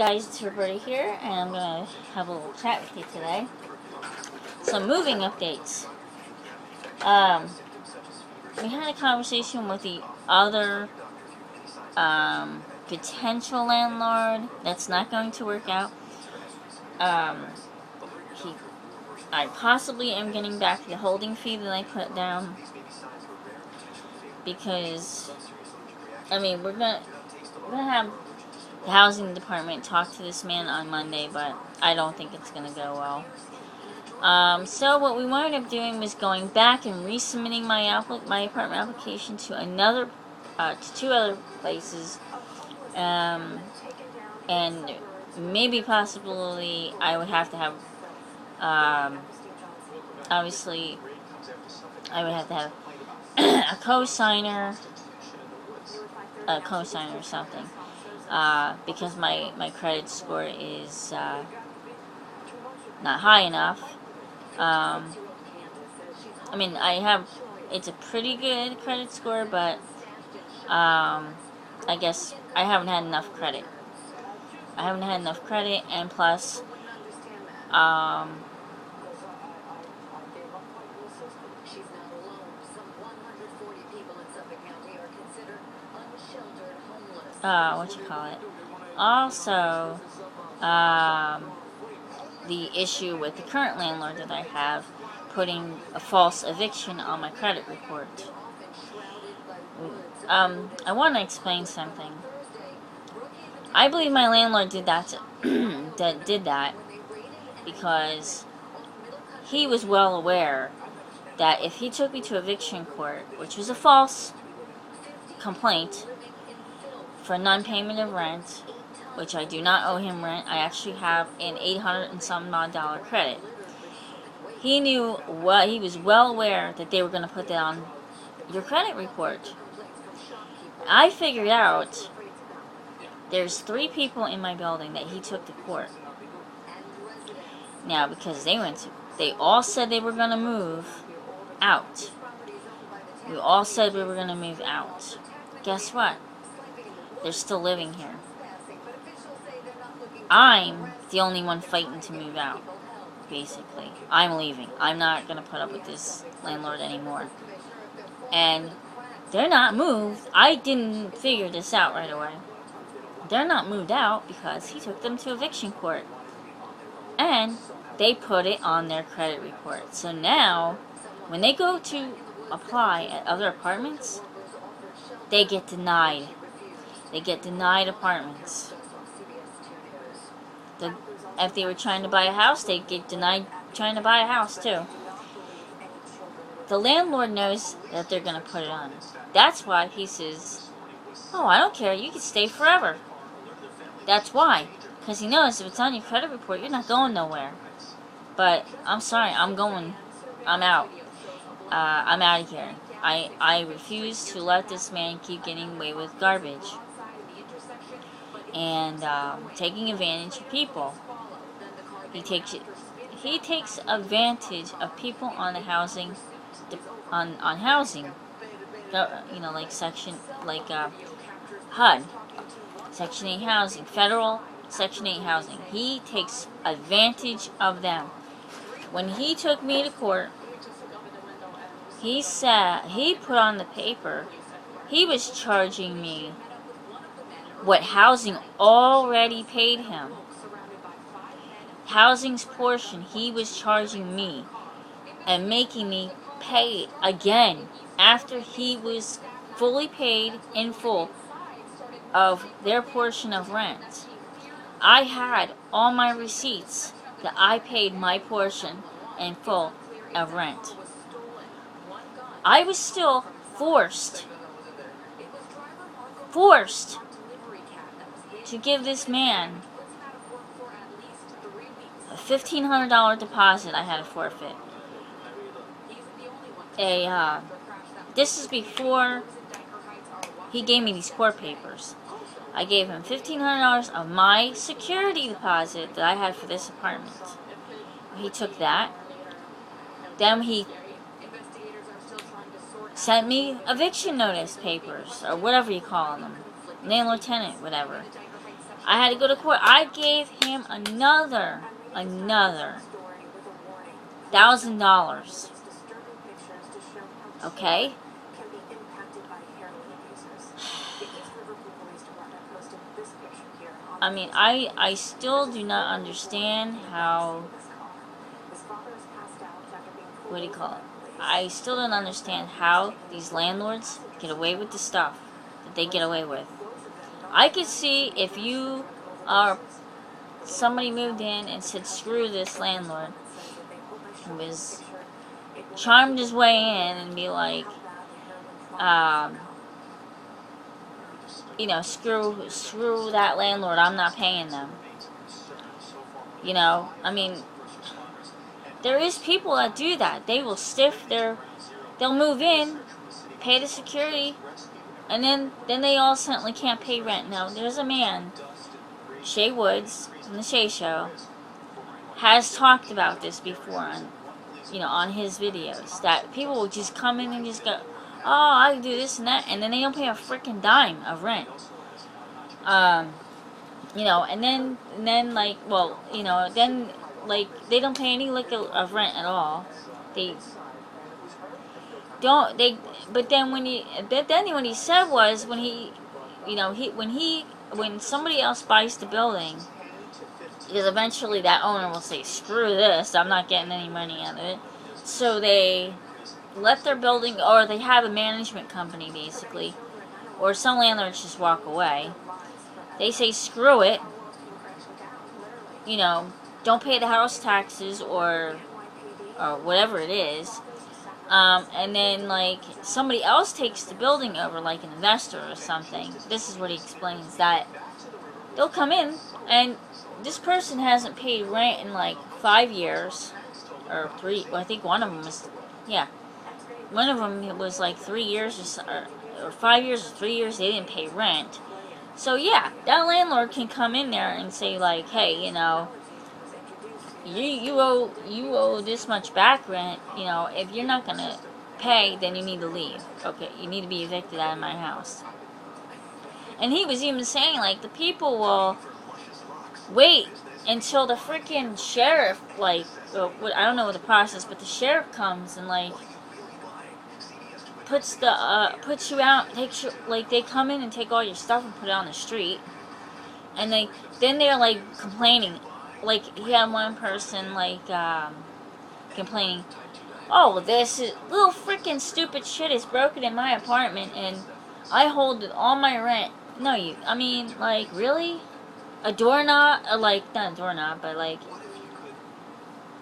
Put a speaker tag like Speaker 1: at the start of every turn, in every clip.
Speaker 1: Guys, it's Roberta here, and I'm going to have a little chat with you today. Some moving updates. We had a conversation with the other potential landlord. That's not going to work out. I possibly am getting back the holding fee that I put down, because we're gonna have the housing department talk to this man on Monday, but I don't think it's gonna go well. So what we wound up doing was going back and resubmitting my apartment application to to two other places, and maybe possibly I would have to have, obviously, I would have to have a co-signer or something, because my credit score is not high enough. It's a pretty good credit score, but I guess I haven't had enough credit. And plus, also, the issue with the current landlord that I have putting a false eviction on my credit report. I want to explain something. I believe my landlord did that because he was well aware that if he took me to eviction court, which was a false complaint for non-payment of rent, which I do not owe him rent, I actually have an $800 and some odd credit. He was well aware that they were going to put that on your credit report. I figured out there's 3 people in my building that he took to court. Now, because they all said they were going to move out. We all said we were going to move out. Guess what? They're still living here. I'm the only one fighting to move out, basically. I'm leaving. I'm not going to put up with this landlord anymore. And they're not moved. I didn't figure this out right away. They're not moved out because he took them to eviction court. And they put it on their credit report. So now, when they go to apply at other apartments, they get denied. They get denied apartments. If they were trying to buy a house, they get denied trying to buy a house too. The landlord knows that they're going to put it on. That's why he says, "Oh, I don't care, you can stay forever." That's why. Because he knows if it's on your credit report, you're not going nowhere. But I'm sorry, I'm out. I'm out of here. I refuse to let this man keep getting away with garbage and taking advantage of people. He takes advantage of people on the housing, on housing. HUD, Section 8 housing, federal Section 8 housing. He takes advantage of them. When he took me to court, he put on the paper, he was charging me what housing already paid him. Housing's portion, he was charging me and making me pay it again after he was fully paid in full of their portion of rent. I had all my receipts that I paid my portion in full of rent. I was still forced to give this man a $1,500 deposit I had to forfeit. This is before he gave me these court papers. I gave him $1,500 of my security deposit that I had for this apartment. He took that. Then he sent me eviction notice papers, or whatever you call them. Landlord tenant, whatever. I had to go to court. I gave him another $1,000. Okay? I mean, I still do not understand how, what do you call it? I still don't understand how these landlords get away with the stuff that they get away with. I could see if you are, somebody moved in and said, screw this landlord, who was charmed his way in, and be like, you know, screw that landlord, I'm not paying them. You know, I mean, there is people that do that. They will they'll move in, pay the security, and then they all suddenly can't pay rent. Now, there's a man, Shay Woods, from the Shay Show, has talked about this before on, you know, on his videos, that people will just come in and just go, oh, I can do this and that, and then they don't pay a freaking dime of rent. You know, and then like, well, you know, then like they don't pay any lick of rent at all. They don't. But then when what he said was, when he, you know, when somebody else buys the building, because eventually that owner will say, screw this, I'm not getting any money out of it. So they let their building, or they have a management company basically, or some landlords just walk away. They say, screw it, you know, don't pay the house taxes or whatever it is. And then, like, somebody else takes the building over, like an investor or something. This is what he explains, that they'll come in, and this person hasn't paid rent in, like, 5 years, or 3, well, I think one of them was, yeah, one of them was, like, 3 years, or 5 years, or 3 years, they didn't pay rent. So, yeah, that landlord can come in there and say, like, hey, you know, you owe this much back rent, you know, if you're not going to pay, then you need to leave. Okay, you need to be evicted out of my house. And he was even saying, like, the people will wait until the freaking sheriff, like, I don't know what the process, but the sheriff comes and, like, puts you out, takes you, like, they come in and take all your stuff and put it on the street. And then they're, like, complaining. Like, he had one person, like, complaining, oh, this little freaking stupid shit is broken in my apartment, and I hold all my rent. No, I mean, like, really? A doorknob, like, not a doorknob, but, like,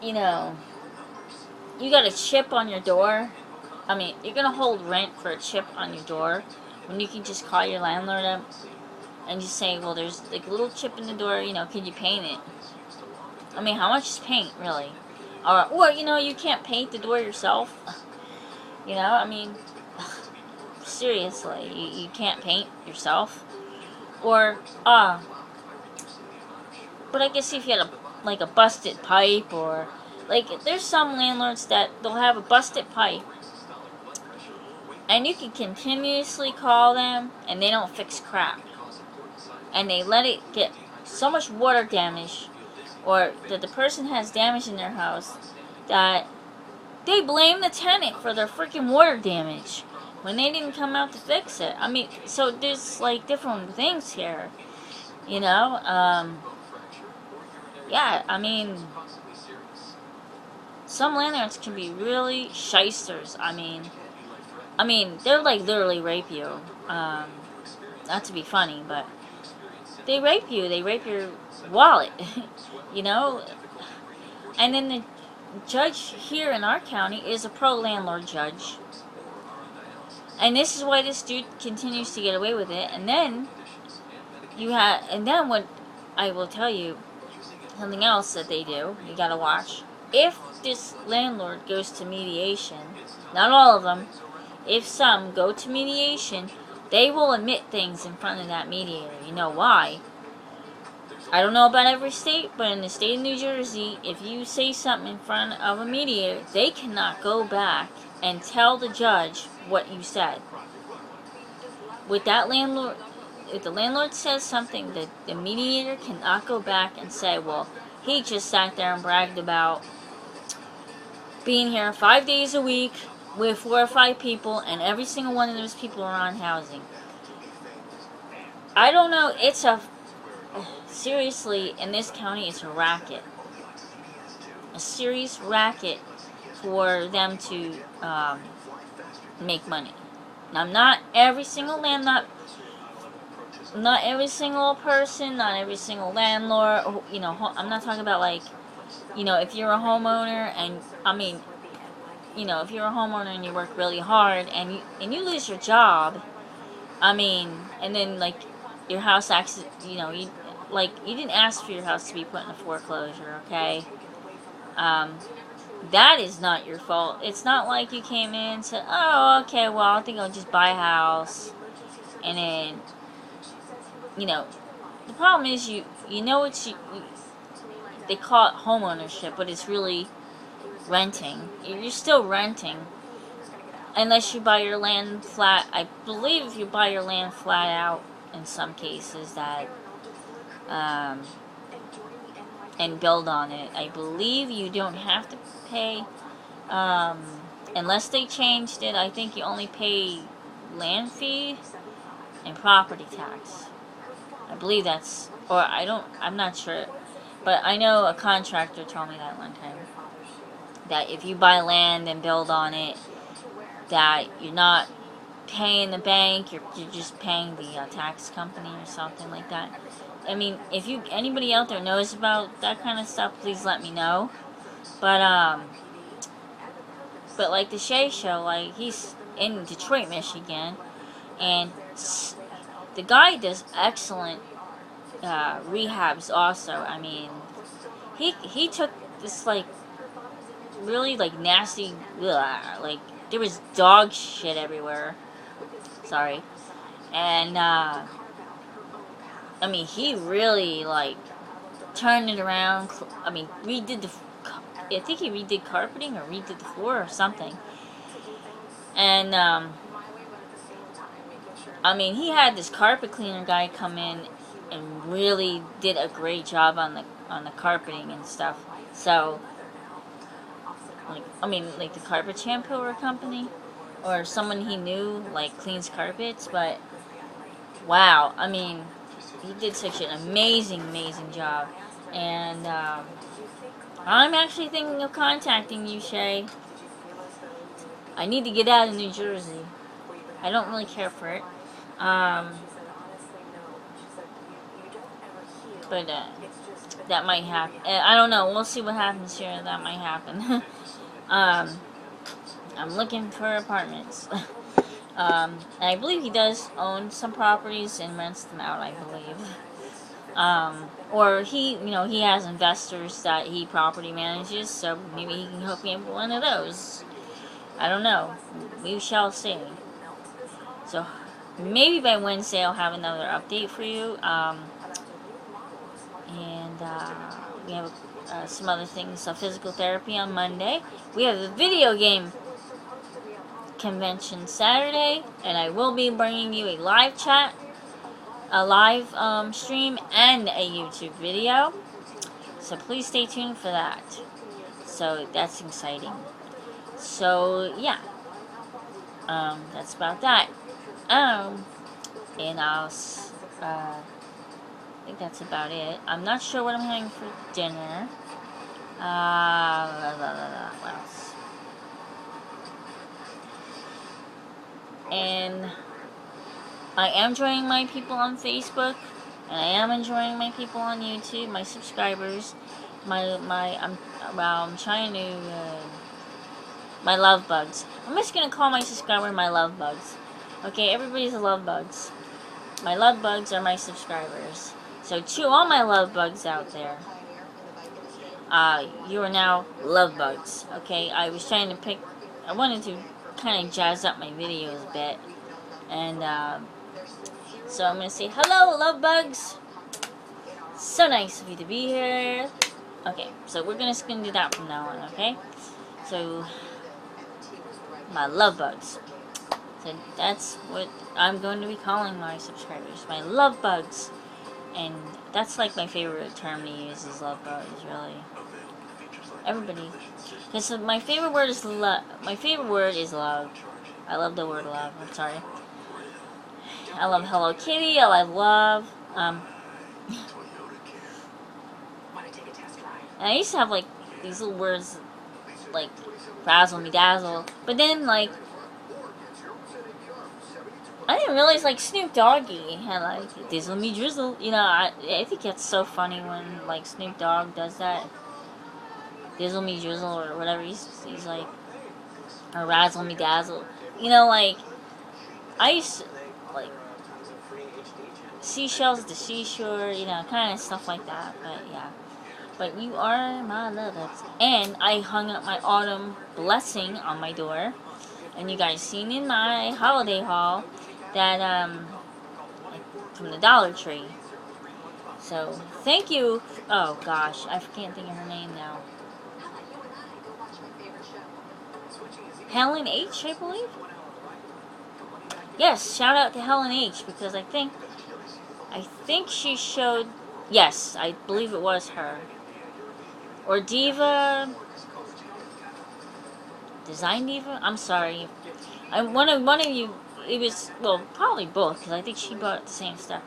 Speaker 1: you know, you got a chip on your door. I mean, you're gonna hold rent for a chip on your door when you can just call your landlord up and just say, well, there's, like, a little chip in the door, you know, can you paint it? I mean, how much is paint, really? Or, you know, you can't paint the door yourself. You know, I mean, seriously, you can't paint yourself. Or, but I guess if you had a busted pipe, or, like, there's some landlords that they'll have a busted pipe, and you can continuously call them, and they don't fix crap. And they let it get so much water damage, or that the person has damage in their house, that they blame the tenant for their freaking water damage when they didn't come out to fix it. I mean, so there's, like, different things here, you know. Yeah, I mean, some landlords can be really shysters. I mean, they're, like, literally rape you. Not to be funny, but they rape you. They rape your wallet, you know. And then the judge here in our county is a pro-landlord judge. And this is why this dude continues to get away with it. And then what I will tell you, something else that they do, you gotta watch. If this landlord goes to mediation, not all of them, if some go to mediation, they will admit things in front of that mediator. You know why? I don't know about every state, but in the state of New Jersey, if you say something in front of a mediator, they cannot go back and tell the judge what you said. With that landlord, if the landlord says something, the mediator cannot go back and say, well, he just sat there and bragged about being here 5 days a week with 4 or 5 people, and every single one of those people are on housing. I don't know. Seriously, in this county, it's a racket. A serious racket for them to make money. Now, not every single not every single person, not every single landlord. You know, I'm not talking about like, you know, if you're a homeowner and if you're a homeowner and you work really hard and you lose your job, and then like your house you didn't ask for your house to be put in a foreclosure, okay? That is not your fault. It's not like you came in and said, oh, okay, well, I think I'll just buy a house. And then, the problem is they call it home ownership, but it's really renting. You're still renting. Unless you buy your land flat. I believe if you buy your land flat out, in some cases, that, and build on it, I believe you don't have to pay, unless they changed it. I think you only pay land fee and property tax. I believe that's, I'm not sure, but I know a contractor told me that one time, that if you buy land and build on it, that you're not paying the bank, you're just paying the tax company or something like that. If anybody out there knows about that kind of stuff, please let me know. But like the Shay Show, like, he's in Detroit, Michigan, and the guy does excellent rehabs also. He took this, like, really, like, nasty, like, there was dog shit everywhere. Sorry. And, he really, like, turned it around. Redid I think he redid carpeting or redid the floor or something. And, he had this carpet cleaner guy come in and really did a great job on the carpeting and stuff. So, like the carpet shampooer company, or someone he knew, like, cleans carpets. But wow, he did such an amazing job. And I'm actually thinking of contacting you, Shay. I need to get out of New Jersey. I don't really care for it. But that might happen. I don't know. We'll see what happens here. That might happen. I'm looking for apartments. And I believe he does own some properties and rents them out, I believe. Or he has investors that he property manages, so maybe he can hook me up with one of those. I don't know. We shall see. So, maybe by Wednesday I'll have another update for you. And we have some other things. So, physical therapy on Monday. We have the video game convention Saturday, and I will be bringing you a live chat, a live stream, and a YouTube video. So please stay tuned for that. So that's exciting. So yeah, that's about that. And I think that's about it. I'm not sure what I'm having for dinner. What else? And I am joining my people on Facebook, and I am enjoying my people on YouTube, my subscribers, I'm trying to, my love bugs. I'm just gonna call my subscriber my love bugs. Okay, everybody's a love bugs. My love bugs are my subscribers. So to all my love bugs out there, you are now love bugs. Okay, I wanted to kind of jazz up my videos a bit, and so I'm gonna say hello, love bugs. So nice of you to be here. Okay, so we're gonna do that from now on. Okay, so my love bugs. So that's what I'm going to be calling my subscribers, my love bugs. And that's like my favorite term to use is love bugs, really. Everybody. Because my favorite word is love. My favorite word is love. I love the word love. I'm sorry. I love Hello Kitty. I love love. And I used to have like these little words like razzle me dazzle. But then like I didn't realize like Snoop Doggy had like dizzle me drizzle. You know, I think it's so funny when like Snoop Dogg does that. Dizzle me drizzle or whatever he's like, or razzle me dazzle. You know, like I used to like seashells at the seashore. You know, kind of stuff like that. But yeah. But you are my lover. And I hung up my autumn blessing on my door. And you guys seen in my holiday haul that from the Dollar Tree. So thank you. Oh gosh, I can't think of her name now. Helen H, I believe. Yes, shout out to Helen H because I think she showed. Yes, I believe it was her. Or Diva. Design Diva. I'm sorry. One of you. It was probably both because I think she bought the same stuff.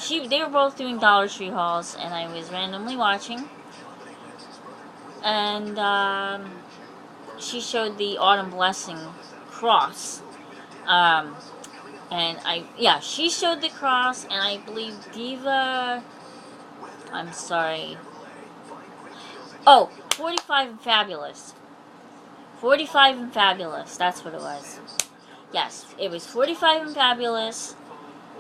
Speaker 1: They were both doing Dollar Tree hauls, and I was randomly watching. And she showed the Autumn Blessing cross. She showed the cross, and I believe Diva. I'm sorry. Oh, 45 and Fabulous. 45 and Fabulous. That's what it was. Yes, it was 45 and Fabulous,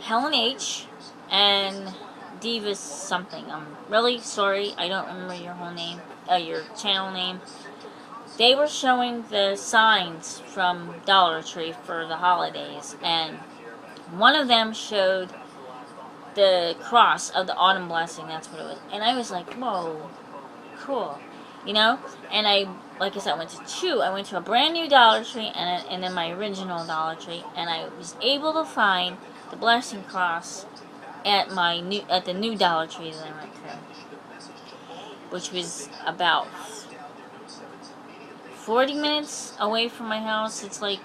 Speaker 1: Helen H, and Diva something. I'm really sorry. I don't remember your whole name. Your channel name. They were showing the signs from Dollar Tree for the holidays, and one of them showed the cross of the Autumn Blessing. That's what it was. And I was like, whoa, cool. You know? And like I said, I went to two. I went to a brand new Dollar Tree and then my original Dollar Tree, and I was able to find the blessing cross at the new Dollar Tree that I went to, which was about 40 minutes away from my house. It's like,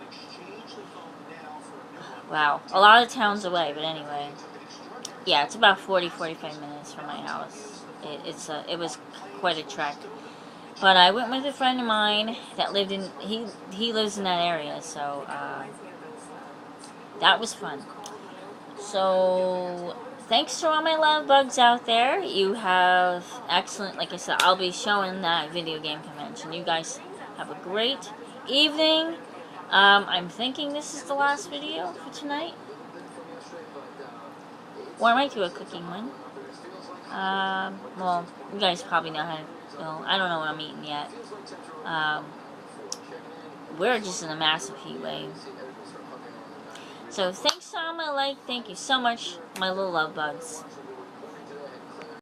Speaker 1: wow, a lot of towns away, but anyway. Yeah, it's about 40-45 minutes from my house. It was quite a trek. But I went with a friend of mine that lived in, he lives in that area, so that was fun. So, thanks to all my love bugs out there. You have excellent, like I said, I'll be showing that video game convention. You guys have a great evening. I'm thinking this is the last video for tonight. Or I might do a cooking one. Well, you guys probably know how to. Well, I don't know what I'm eating yet. We're just in a massive heat wave. So thanks to all my like. Thank you so much, my little love bugs.